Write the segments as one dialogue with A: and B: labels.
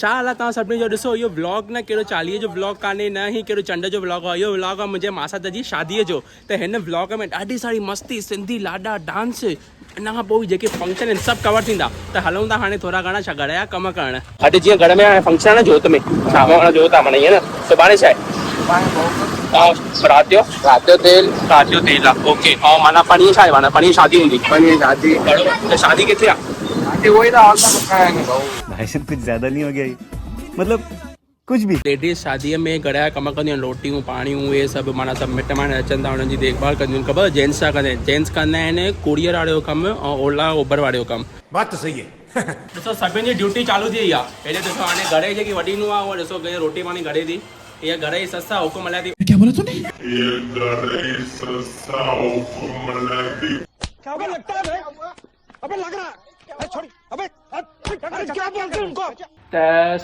A: छा हाल आहे तव्हां सभिनी जो? ॾिसो इहो व्लॉग न कहिड़ो चालीहे जो व्लॉग कान्हे, न ही कहिड़ो चंड जो व्लॉग आहे। इहो व्लॉग आहे मुंहिंजे मासात जी शादीअ जो। त हिन व्लॉग में ॾाढी सारी मस्ती, सिंधी लाॾा, डांस, इन खां पोइ जेके फंक्शन आहिनि सभु कवर थींदा। त हलूं था हाणे थोरा घणा छा घर जा कम करणु। अॼु जीअं घर में हाणे फंक्शन आहे न जोत में, शाम जो जोत आहे माना ईअं न। सुभाणे छा आहे? राति जो तेल आहे। ओके। ऐं माना पणीअ छा आहे? माना पणीअ शादी हूंदी। शादी त शादी किथे आहे?
B: भाई साहब कुछ ज्यादा नहीं हो गया ये? मतलब कुछ भी।
A: लेडीज शादीअ में घर जा कम कंदियूं आहिनि, रोटियूं पाणियूं उहे सभु, माना सभु मिट माइट अचनि था, हुननि जी देखभाल कंदियूं आहिनि। ख़बर जेंट्स छा कंदा आहिनि? जेंट्स कंदा आहिनि कुरियर वारे जो कमु ऐं ओला उबर वारे जो कमु।
C: बात तो सही है।
A: ॾिसो सभिनि जी ड्यूटी चालू थी वई आहे। हेॾे ॾिसो हाणे घर जी जेकी वॾी नूंहुं आहे उहा ॾिसो के रोटी पाणी करे थी। इहा घर जी ससु आहे, हुकुम हलाए थी। क्या बोला तूने? त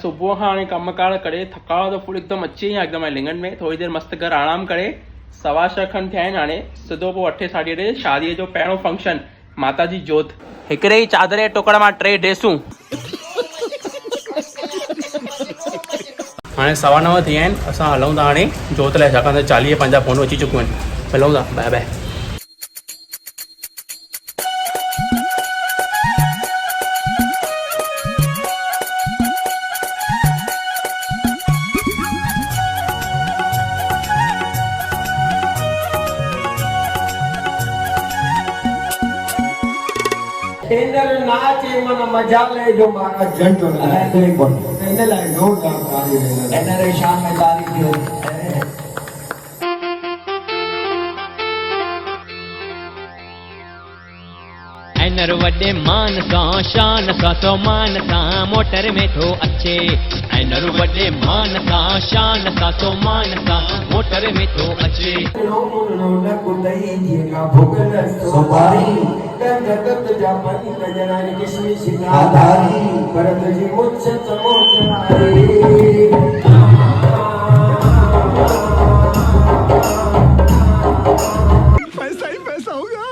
A: सुबुह खां हाणे कमकार करे थकावट त फुल एकदम अची वई आहे एकदम लिंगन में। थोरी देरि मस्तु घर आराम करे 6:15 खनि थिया आहिनि। हाणे सिधो पोइ 8 साढी 8 शादीअ जो पहिरियों फंक्शन, माता जी जोत। हिकिड़े ई चादर जे टुकड़ मां 3 ड्रेसूं। हाणे 9:15 थी विया आहिनि। असां हलूं था हाणे जोत लाइ, छाकाणि त 40 पंहिंजा फ़ोन अची चुकियूं आहिनि। हलूं था, बाय बाय।
D: नाचे मन मजा ले जो मारा जंट है कोन इन लाइ जोरदार ताली इन रे शान में तारीफ दियो।
E: ऐनर वॾे मान सां शान सां तो मान सां मोटर में थो अचे। ऐनर वॾे मान सां शान सां तो मान सां मोटर में थो अचे।
D: न कुदई दिया भोगल सुबारी जगत जा पानी नजरा किशमिश आधारी परत जी मुझसे चमोटारी।
C: पैसा ही पैसा होगा।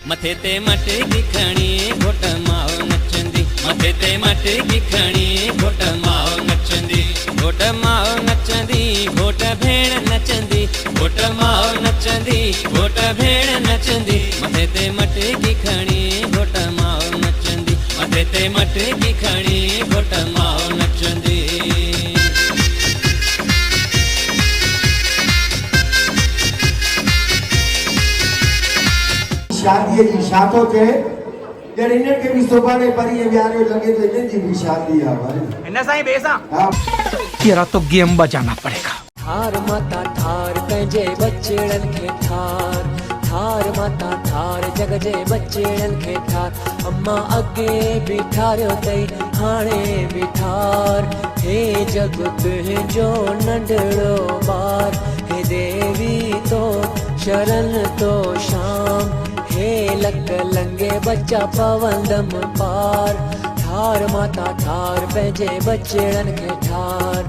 E: मथे ते मटकी खणी घोट माओ नचंदी। मथे ते मटकी खणी घोट माओ नचंदी। घोट माओ नचंदी, घोट भेण नचंदी। घोट माओ नचंदी, घोट भेण नचंदी। मथे ते मटकी खणी घोट माओ नचंदी। मथे ते मटकी खणी घोट माओ नचंदी।
D: शादी जी शादो थे यार इन्हनि खे बि सुभाणे परीअं विहारियो लॻे तो इन्हनि जी भी शादी आहे भाई।
A: हिन सां ई ॿिए सां
C: तेरा तो गेम बजाना पड़ेगा।
E: थार माता ठार पंहिंजे बचड़न खे ठार। ठार माता ठार जग जे बचड़न खे ठार। अम्मा अगे भी ठारियो अथई हाणे भी ठार। हे जग तुंहिंजो नंढड़ो ॿार। हे देवी तो शरण तो शाम। हे लक लंगे बच्चा पवंदम पार। ठार माता ठार पंहिंजे बचड़न खे ठार।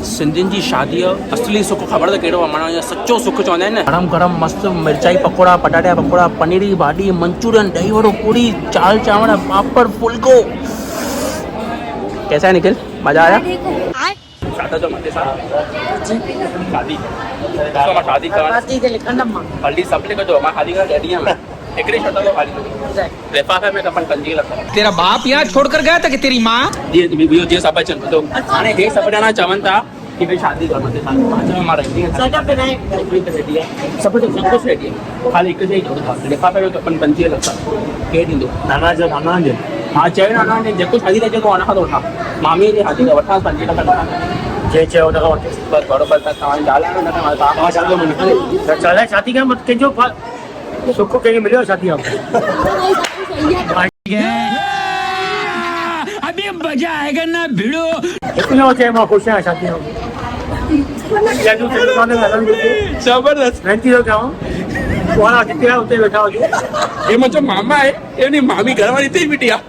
A: सिंधियुनि जी शादीअ असली सुख ख़बर त कहिड़ो आहे? माना ईअं सचो सुख चवंदा आहिनि न। गरम गरम मस्तु मिर्चाई पकोड़ा, पटाटा जा पकोड़ा, पनीर जी भाॼी, मंचूरियन, दही वड़ो, पूड़ी, चाल चांवर, पापड़, फुल्को। कैसा है निखिल? मजा आया? शादी जो मते शादी तो मां शादी करण हल्दी सप्ले का जो मां शादी का रेडी है। मैं एकरे शर्ट तो खाली लिफाफे में कपन कंजी लगा।
C: तेरा बाप यहाँ छोड़कर गया था कि तेरी माँ?
A: ये सब चल तो हाने हे सब जना चवन था कि भाई शादी कर मते शादी पांच में मार रही है। सजा पे नहीं कोई तो रेडी है, सब कुछ रेडी है, खाली एक ही जोड़ था लिफाफे में कपन कंजी लगा के दी दो नाना जो हां चयो नाना ने जेको शादी रे जेको अना तो उठा मामी जे शादी का वठा पंजी लगा जे चयो तो बस बरोबर था तव्हां डाला न त मां चलो मन चले शादी का मत केजो सुख के मिलियो शादी आप
C: अभी मजा आएगा ना भिड़ो।
A: कितने हो चाहे मैं खुश है शादी हो जबरदस्त। 35 हो क्या
B: वाला कितने होते बैठा हो
A: ये मुझे मामा है ये नहीं मामी घर वाली थी बिटिया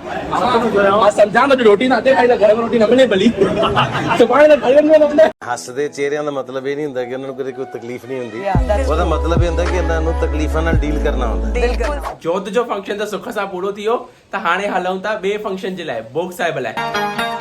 A: समझा तो रोटी ना दे भाई घर में रोटी ना मिले भली तो बाहर घर में हमने
F: ਹੱਸਦੇ ਚਿਹਰਿਆਂ ਦਾ ਮਤਲਬ ਇਹ ਨਹੀਂ ਹੁੰਦਾ ਕਿ ਉਹਨਾਂ ਨੂੰ ਕਦੇ ਕੋਈ ਤਕਲੀਫ ਨਹੀਂ ਹੁੰਦੀ ਉਹਦਾ ਮਤਲਬ ਇਹ ਹੁੰਦਾ ਕਿ ਇਹਨਾਂ ਨੂੰ ਤਕਲੀਫਾਂ ਨਾਲ ਡੀਲ ਕਰਨਾ ਹੁੰਦਾ
A: जोत जो फंक्शन तो सुख सां पूरो थियो त हाणे हलूं था ॿिए फंक्शन जे लाइ भोग साहिब लाइ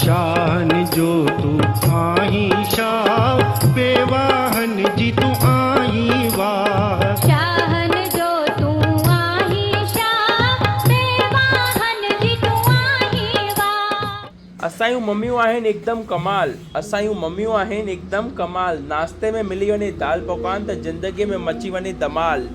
G: शान जो तू आई शाह बेवाहन जी तू आई वाह
H: शाहन जो तू आही शाह बेवाहन जी तू आही वाह
A: असायूं मम्मियूं आहिनि एकदम कमाल असायूं मम्मियूं आहिनि एकदम कमाल नाश्ते में मिली वञे दाल पकवान त ज़िंदगीअ में मची वञे धमाल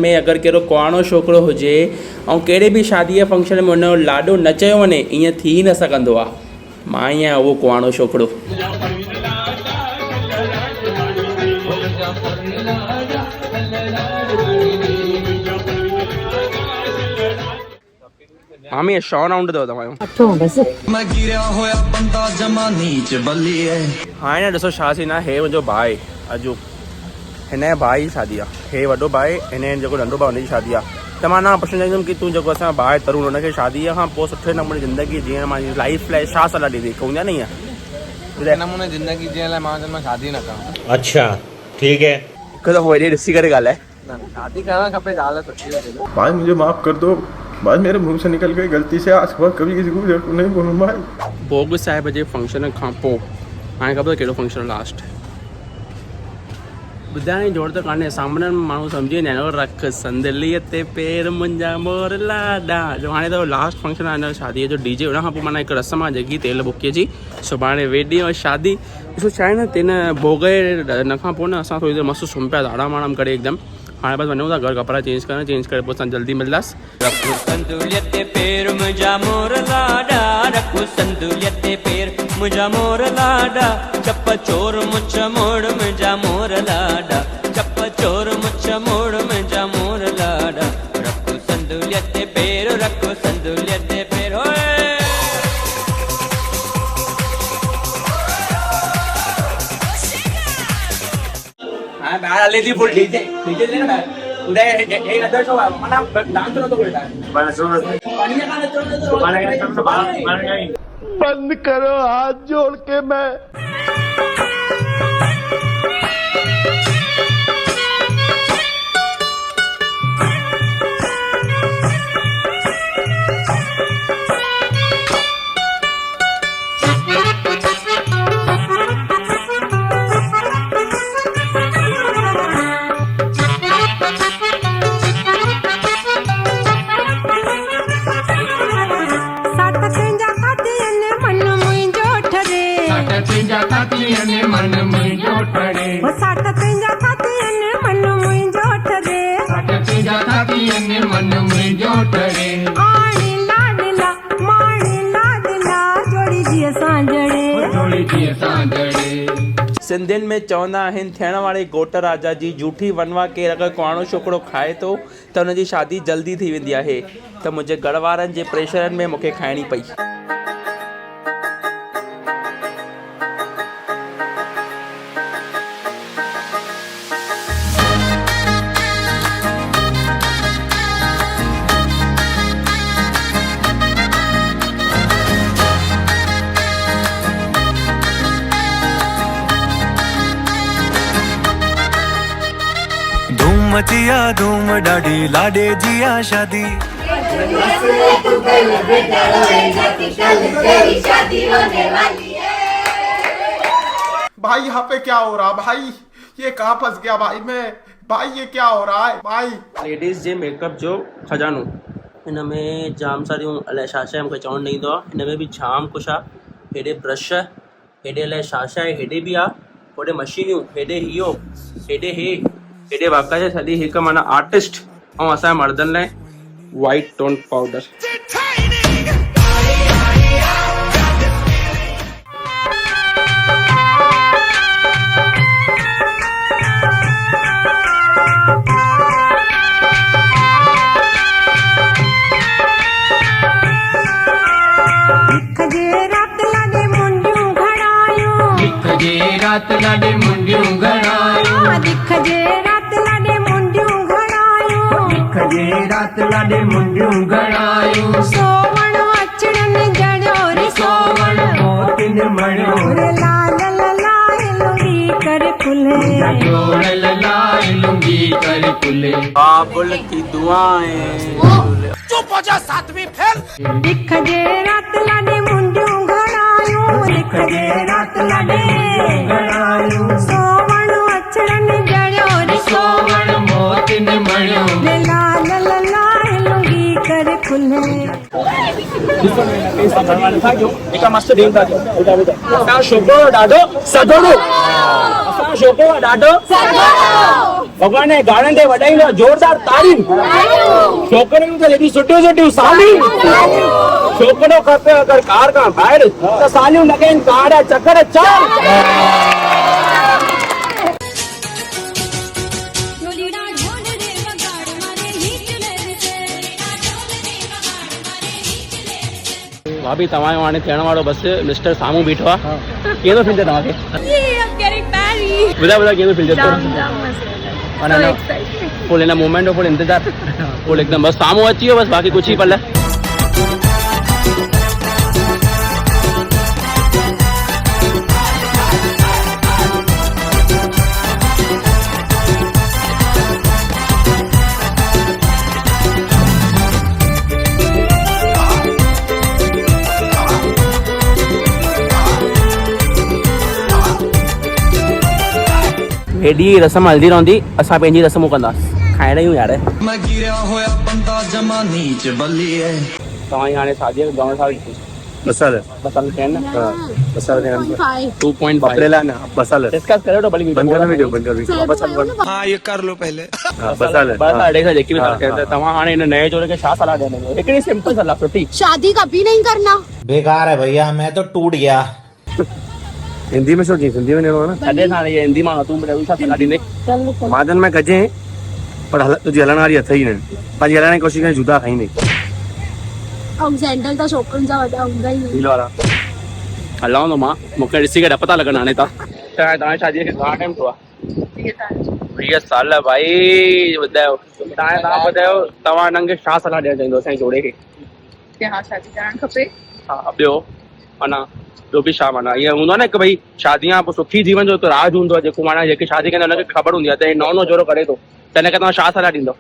A: में अगरि कहिड़ो कुआणो छोकिरो हुजे ऐं कहिड़े बि शादीअ फंक्शन में हुनजो लाॾो न चयो वञे ईअं थी न सघंदो आहे मां ई आहियां उहो कुआणो छोकिरो मामी शॉ राउंड अथव तव्हांजो
G: मैं गिरिया होया बंदा जमा नीच बली है
A: हाणे न ॾिसो छा सीन आहे हे मुंहिंजो भाउ आहे अजू हिन जे भाउ जी शादी आहे हे वॾो भाउ आहे हिन जेको नंढो भाउ हुनजी शादी आहे त मां न पुछणु चाहींदुमि की तूं जेको असांजो भाउ आहे तरुण हुनखे शादीअ खां पोइ सुठे नमूने ज़िंदगी जीअण मां लाइफ लाइ छा सलाह ॾींदी हूंदी आहे न ईअं
I: नमूने ज़िंदगी जीअण लाइ मां शादी न कयां
F: अच्छा ठीक है
A: हिकु दफ़ो हेॾे ॾिसी करे ॻाल्हाए
I: शादी करणु खपे ज़ाल सुठी हुजे
G: भाई मुझे माफ कर दो भाई मेरे मुंह से निकल गई गलती से आज के बाद कभी किसी को नहीं बोलूँ भाई
A: भोग साहिब जे फंक्शन खां पोइ हाणे ख़बर कहिड़ो फंक्शन लास्ट ॿुधाइण जी ज़रूरत कान्हे सामने माण्हू सम्झी वेंदा आहिनि रख संदलीअ ते पेर मुंहिंजा मोर लाॾा जो हाणे त लास्ट फंक्शन आहे हिन शादीअ जो डीजे हुन खां पोइ माना हिकु रस्म आहे जेकी तेल बुकीअ जी सुभाणे वेडी ऐं शादी ॾिसो छा आहे न तिन भोग हिन खां पोइ न असां थोरी देरि मस्तु सुम्ही पिया आराम आराम करे हिकदमि हाणे बसि वञूं था घर कपिड़ा चेंज करे पोइ असां जल्दी मिलंदासीं
E: रखो संदूलियत ते पेर मुंहिंजा मोर लाॾा रखो संदूलियत ते पेर मुंहिंजा मोर लाॾा चप चोर मुछ मोड़ मुंहिंजा मोर लाॾा चप चोर मुछ मोड़ मुंहिंजा मोर लाॾा रखो संदूलियत ते पेर रखो संदूलियत ते पेर होए
A: हाँ बाहर आले थी फुल डीजे ले ना उदय हे नदर शो मना डांस नतो करता बस पानी का नचो पानी का नचो बाहर
G: बंद करो हाथ जोड़ के मैं
A: सिंधियुनि में चवंदा आहिनि थियण वारे घोट राजा जी जूठी वनवा केरु अगरि कुआणो छोकिरो खाए थो त हुनजी शादी जल्दी थी वेंदी आहे त मुंहिंजे घर वारनि जे प्रेशरनि में मूंखे खाइणी पई
G: मचिया धूम डाडी लाडे जिया शादी भाई यहाँ पे क्या हो रहा भाई, ये कहाँ फंस गया भाई मैं, भाई ये क्या हो रहा है भाई।
A: लेडीज़ जे मेकअप जो खजानो हिन में जाम सारियूं अलाए छा छा मूंखे चवणु न ईंदो आहे। हिन में बि जाम कुझु आहे। हेॾे ब्रश, हेॾे अलाए छा छा आहे, हेॾे बि आहे, होॾे मशीनियूं, हेॾे इहो, हेॾे हेॾे बाक़ाइदा सॼी हिकु माना आर्टिस्ट। ऐं असांजे मर्दनि लाइ वाइट टोन पाउडर।
C: रात लाडे मुंडियूं घड़ायूं,
H: दिख जे रात लाडे मुंडियूं घड़ायूं,
C: दिख जे रात लाडे मुंडियूं घड़ायूं,
H: सोवण अचड़न जड़ो रे
C: सोवण मोतिन मणियो,
H: रे लाल लाल लुंगी कर खुले,
C: जोड़ल लाए लुंगी कर खुले,
A: बाबुल की दुआएं।
C: चुप हो जा सातवीं फेल।
H: दिख जे रात लाडे मुंडियूं घड़ायूं, दिख जे रात लाडे
C: घड़ायूं,
H: सोवण अचड़न जड़ो रे
C: सोवण मोतिन मणियो,
H: रे लाल लाल लुंगी कर खुले।
A: हिकु मस्तु ॾींहुं था ॾियो। असांजो छोकिरो ॾाढो सदोरो, असांजो छोकिरो ॾाढो भॻवान जे गाननि ते वॼाईंदो जोरदार तारीफ़। छोकिरियूं त हेॾी सुठियूं सुठियूं सालियूं, छोकिरो खपे अगरि कार खां ॿाहिरि त सालियूं लॻनि कार जा चकर चार। भाभी तव्हांजो हाणे थियण वारो बसि मिस्टर साम्हूं बीठो आहे। कीअं थो फील थिए तव्हांखे? ॿुधायो कीअं थो फील थिए? फुल हिन मूवमेंट जो फुल इंतज़ार, फुल हिकदमि बसि साम्हूं अची वियो, बसि बाक़ी कुझु ई पल। हेॾी रस्म हलंदी रहंदी, असां पंहिंजी रस्मूं कंदासीं, खाइण जूं यार। तव्हांजी हाणे शादीअ खे घणो साल?
B: ॿ साल।
A: 2 साल थिया आहिनि न?
B: 2 साल थिया आहिनि।
A: 2.5
B: अप्रैल ना 2 साल।
A: डिस्कस करे वठो भली।
B: बंद कर वीडियो, बंद कर वीडियो।
A: ॿ साल
C: हाँ ये कर लो पहले।
B: 2 साल।
A: जेकी बि तव्हां तव्हां हाणे हिन नए जोड़े खे छा सलाह ॾियंदव? हिकिड़ी सिंपल सलाह सुठी।
H: शादी कभी नहीं करना।
J: बेकार है भैया, मैं तो टूट गया।
B: हिंदी में सोची, हिंदी में नहीं ना।
A: छॾे ना ये हिंदी मां तूं ॿुधायो छा सलाह ॾींदे?
B: मादन में कजे पर तुझी हलण वारी अथई न, पंहिंजी हलण जी कोशिशि कई जुदा खाईंदे।
H: ऐं सैंडल त छोकिरनि जा वॾा हूंदा ई
A: हील वारा हलां थो मां, मूंखे ॾिसी करे डप था लॻनि हाणे। तव्हांजी शादीअ खे घणा टाइम थियो आहे? 20 साल। भाई ॿुधायो तव्हां ॿुधायो तव्हां हिननि खे छा सलाह ॾियणु चाहींदो असांजे जोड़े खे?
K: हा शादी करणु खपे।
A: हा ॿियो माना ॿियो बि छा माना ईअं हूंदो आहे न की भई शादी खां पोइ सुखी जीवन जो त राज हूंदो आहे, जेको माना जेके शादी कंदा हुनखे ख़बर हूंदी आहे त हे नओं जोड़ो करे थो, त हिनखे तव्हां छा सलाह ॾींदो?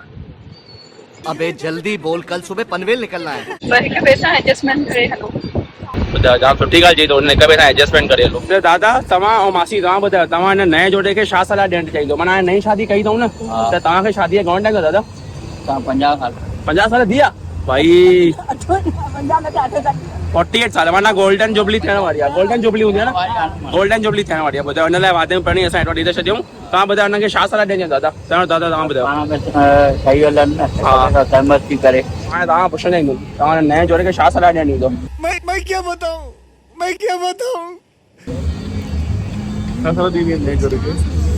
J: अबे जल्दी बोल, कल सुबह पनवेल निकलना है।
K: हिक ॿिए सां एडजस्टमेंट करे हलो।
A: ॿुधायो जाम सुठी ॻाल्हि चई अथव, हिन हिक ॿिए सां एडजस्टमेंट करे हलो। दादा तव्हां ऐं मासी तव्हां ॿुधायो तव्हां हिन नए जोड़े खे छा सलाह ॾियणु चाहींदो? माना हाणे नई शादी कई अथऊं न, त तव्हांखे शादीअ घणो टाइम थियो दादा?
I: 50 साल।
A: 50 साल थी विया भाई? 48 साल माना गोल्डन जुबली थियण वारी आहे। गोल्डन जुबली हूंदी आहे न, गोल्डन जुबली थियण वारी आहे। ॿुधायो हिन लाइ वादे में पहिरीं असां हेठो ॾेई छॾियूं। तव्हां ॿुधायो हुनखे छा सलाह ॾियणी दादा? दादा तव्हां ॿुधायो।
I: सही हलनि न, सहमत थी करे।
A: हाणे तव्हां पुछणु ईंदो तव्हां नए जोड़े खे छा सलाह ॾियणी ईंदो?
C: मैं क्या बताऊं, मैं क्या बताऊं।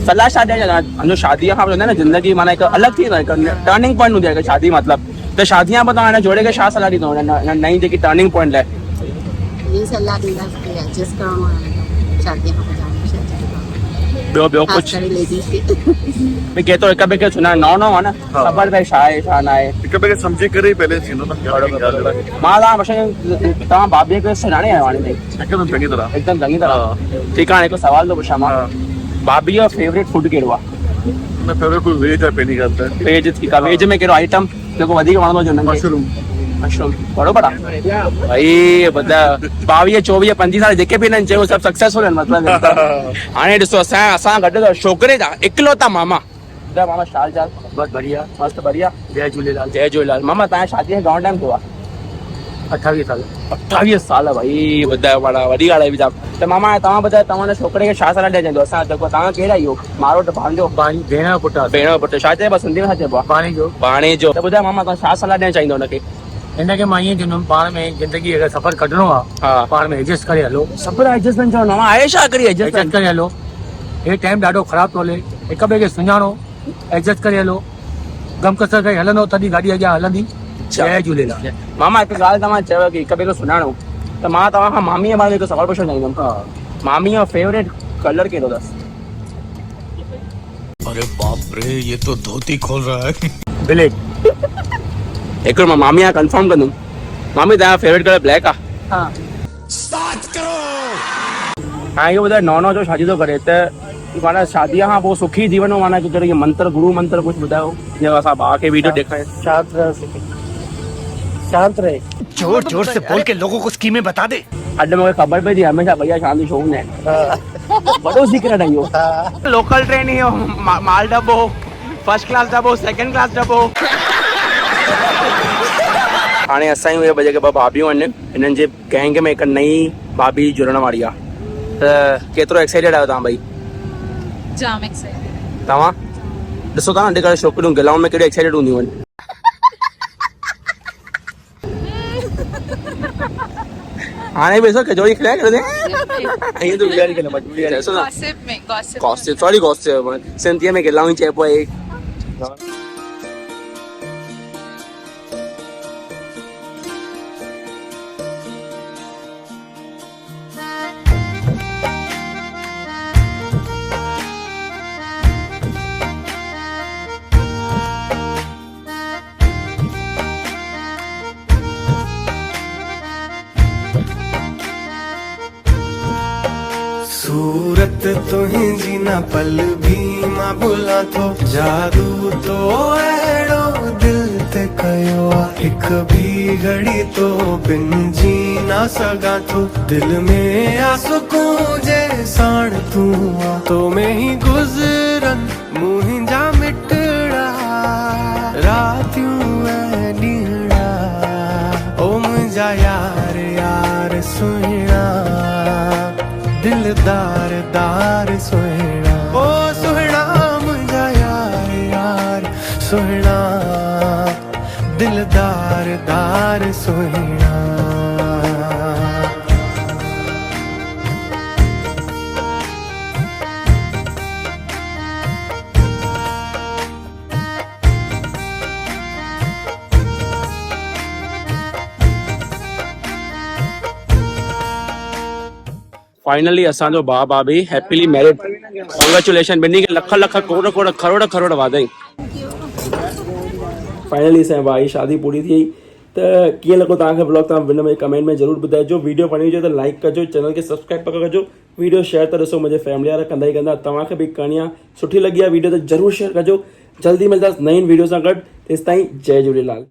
A: सलाह छा ॾियणी आहे? अञा शादीअ खां न ज़िंदगी माना हिकु अलॻि थी वेंदो आहे, हिकु टर्निंग पॉइंट हूंदी आहे शादी मतिलबु। त शादी खां पोइ तव्हां हिन जोड़े खे छा सलाह ॾींदो नई जेकी टर्निंग पॉइंट लाइ?
H: ये सलाह ॾींदा कि एडजस्ट करणो आहे शादी खां पोइ।
A: ॿियो कुझु भई केतिरो हिक ॿिए खे सुञाणे नओं आहे न, ख़बर पए छा आहे छा न आहे।
G: हिक ॿिए खे सम्झी करे ई पहले थींदो न।
A: मां तव्हां भाभीअ खे सुञाणे आहियो हाणे ताईं?
G: हिकदमि चङी तरह।
A: हिकदमि चङी तरह। ठीकु आहे, हाणे हिकु सवाल थो पुछां मां, भाभीअ जो फेवरेट फूड कहिड़ो आहे?
G: मैं फेवरेट कोई वेज है, पहिरीं ॻाल्हि त
A: वेज। ठीकु आहे, वेज में कहिड़ो आइटम जेको वधीक वणंदो हुजे?
G: मशरूम।
A: मशरूम बरोबर आहे भाई ॿुधायो 22 24 25 साल जेके बि हिननि चयो सभु सक्सेसफुल आहिनि मतिलबु हाणे ॾिसो असां गॾु अथव छोकिरे जा इकलौता मामा ॿुधायो मामा छा हाल चाल
B: बस बढ़िया
A: मस्तु बढ़िया
B: जय झूलेलाल
A: जय झूलेलाल मामा तव्हांजी शादीअ खे घणो टाइम थियो आहे
B: 28 साल
A: 28 साल भाई ॿुधायो पाण वॾी ॻाल्हि आहे बि त मामा तव्हां ॿुधायो तव्हां छोकिरे खे छा सलाह ॾियणु चाहींदो असां जेको तव्हां केरु आहियो मारो त पंहिंजो
B: भेण जो पुटु
A: भेण जो पुटु छा चइबो सिंधी में छा चइबो आहे बाणे जो त ॿुधायो मामा तव्हां छा सलाह ॾियणु चाहींदो हुनखे
B: हिनखे मां ईअं चवंदुमि पाण में ज़िंदगी अगरि सफ़र कढणो आहे
A: हा
B: पाण में एडजस्ट करे हलो
A: सभु एडजस्टमेंट चवंदो मां आहे छा करी
B: एडजस्ट करे हलो हे टाइम ॾाढो ख़राबु थो हले हिक ॿिए खे सुञाणो एडजस्ट करे हलो गम कसर करे हलंदो तॾहिं गाॾी अॻियां हलंदी जय झूलेलाल
A: मामा हिकु ॻाल्हि तव्हां चयो की हिक ॿिए खे सुञाणो त मां तव्हां खां मामीअ जे बारे में हिकु सवालु पुछणु चाहींदुमि मामीअ जो फेवरेट कलर कहिड़ो अथसि
J: अरे बाप रे ये तो धोती खोल रहा है
B: ब्लैक
A: हिकिड़ो मां मामीअ खां कंफर्म कंदुमि मामी तव्हांजो फेवरेट कलर ब्लैक आहे
B: हा
A: हाणे इहो ॿुधायो नओं जो शादी थो करे त माना शादीअ खां पोइ सुखी जीवन में माना कहिड़ो इहो मंत्र गुरु मंत्र कुझु ॿुधायो जीअं असां भाउ खे वीडियो ॾेखारे
B: शांत रहे
J: जोर जोर से बोल के लोगों को स्कीमें बता दे
A: अॼु मूंखे ख़बर पई थी हमेशह भैया शांति शो हूंदा आहिनि वॾो सीक्रेट आहे इहो लोकल ट्रेन इहो माल दॿो फर्स्ट क्लास दॿो सेकेंड क्लास दॿो हाणे असां उहे जेके ॿ भाभियूं आहिनि हिननि जे गैंग में हिकु नई भाभी जुड़ण वारी आहे त केतिरो एक्साइटेड आहियो तव्हां ॿई
K: जाम एक्साइटेड
A: तव्हां ॾिसो था न अॼुकल्ह छोकिरियूं गिलाउनि में कहिड़ी एक्साइटेड हूंदियूं आहिनि हाणे बि ॾिसो खिचोड़ी खिलाए करे ईअं तो गुज़ारी करे मजबूरी आहे ॾिसो न
K: गॉसिप में
A: गॉसिप सॉरी गॉसिप सिंधीअ में गिलाऊं ई चइबो आहे
G: सूरत तुंहिंजी न पल भी मां भुलां थो जादू तो अहिड़ो दिल ते कयो आहे हिक भी घड़ी तो बिन जी न सघां थो दिल में आ सुकून जे साण तूं आ तो में ही गुज़रन मुंहिंजा मिटड़ा रातियूं ऐं ॾींहड़ा ओ मुंहिंजा यार यार सुहिणा दिलदार दार सुहिणा ओ सुहिणा मुंहिंजा यार यार सुहिणा दिलदार दार सुहिणा
A: फाइनली असांजो भाउ भाभी हैप्पीली मैरिड कॉन्ग्रेचुलेशन ॿिन्ही खे लख लख करोड़ करोड़ करोड़ वाधाई फाइनली असांजे भाउ जी शादी पूरी थी वई त कीअं लॻो तव्हांखे ब्लॉग तव्हां हिन में कमेंट में ज़रूरु ॿुधाइजो वीडियो वणी हुजे त लाइक कजो चैनल खे सब्सक्राइब पक कजो वीडियो शेयर त ॾिसो मुंहिंजे फैमिली वारा कंदा ई कंदा तव्हांखे बि करणी आहे सुठी लॻी आहे वीडियो त ज़रूरु शेयर कजो जल्दी मिलंदासीं नईं वीडियो सां गॾु तेसिताईं जय झूलेलाल।